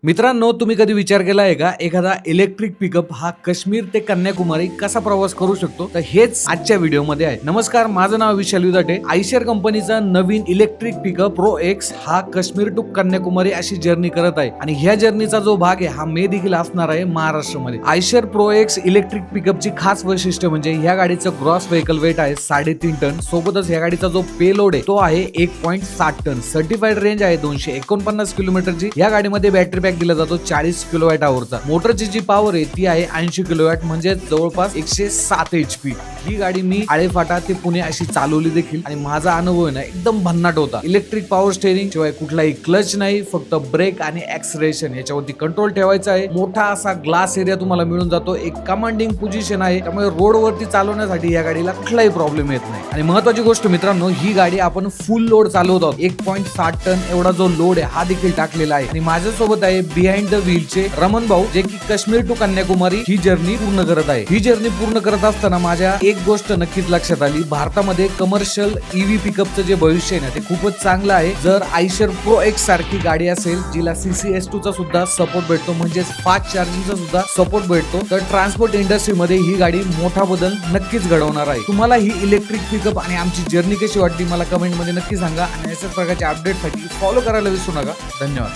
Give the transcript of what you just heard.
मित्रांनो, तुम्ही कधी विचार केला आहे का एखादा इलेक्ट्रिक पिकअप हा काश्मीर ते कन्याकुमारी कसा प्रवास करू शकतो? तर हेच आजच्या व्हिडिओमध्ये आहे. नमस्कार, माझं नाव विशाल विदाटे. आयशर कंपनीचा नवीन इलेक्ट्रिक पिकअप प्रो एक्स हा काश्मीर टू कन्याकुमारी अशी जर्नी करत आहे आणि ह्या जर्नीचा जो भाग आहे हा मे देखील असणार आहे महाराष्ट्रामध्ये. आयशर प्रो एक्स इलेक्ट्रिक पिकअपची खास वैशिष्ट्य म्हणजे ह्या गाडीचं ग्रॉस व्हेकल वेट आहे 3.5 टन. सोबतच ह्या गाडीचा जो पेलोड आहे तो आहे 1.7 टन. सर्टिफाईड रेंज आहे 249 किलोमीटरची. या गाडीमध्ये बॅटरी दिला जातो 40 किलोवॅट आवरचा. मोटरची जी पॉवर आहे ती आहे 80 किलोवॅट म्हणजे जवळपास 107 HP. ही गाडी मी आळेफाटा ते पुणे अशी चालवली देखील आणि माझा अनुभव आहे ना एकदम भन्नाट होता. इलेक्ट्रिक पॉवर स्टेअरिंग शिवाय कुठलाही क्लच नाही, फक्त ब्रेक आणि ऍक्सलरेशन याच्यावरती कंट्रोल ठेवायचा आहे. मोठा असा ग्लास एरिया तुम्हाला मिळून जातो. एक कमांडिंग पोझिशन आहे, त्यामुळे रोडवरती चालवण्यासाठी या गाडीला कुठलाही प्रॉब्लेम येत नाही. आणि महत्वाची गोष्ट मित्रांनो, ही गाडी आपण फुल लोड चालवत आहोत. 1.7 टन एवढा जो लोड आहे हा देखील टाकलेला आहे. आणि माझ्यासोबत आहे बिहाइंड द व्हीलचे रमण भाऊ, जे की काश्मीर टू कन्याकुमारी ही जर्नी पूर्ण करत आहे. ही जर्नी पूर्ण करत असताना माझ्या एक गोष्ट नक्कीच लक्षात आली. भारतामध्ये कमर्शियल ईव्ही पिकअपचं जे भविष्य आहे ना ते खूपच चांगलं आहे. जर आयशर प्रो एक्स सारखी गाडी असेल जिला CCS2 चा सुद्धा सपोर्ट भेटतो, म्हणजे फास्ट चार्जिंगचा सुद्धा सपोर्ट भेटतो, तर ट्रान्सपोर्ट इंडस्ट्रीमध्ये ही गाडी मोठा बदल नक्कीच घडवणार आहे. तुम्हाला ही इलेक्ट्रिक पिकअप आणि आमची जर्नी कशी वाटली मला कमेंट मध्ये नक्की सांगा आणि अशाच प्रकारच्या अपडेटसाठी फॉलो करायला विसरू नका. धन्यवाद.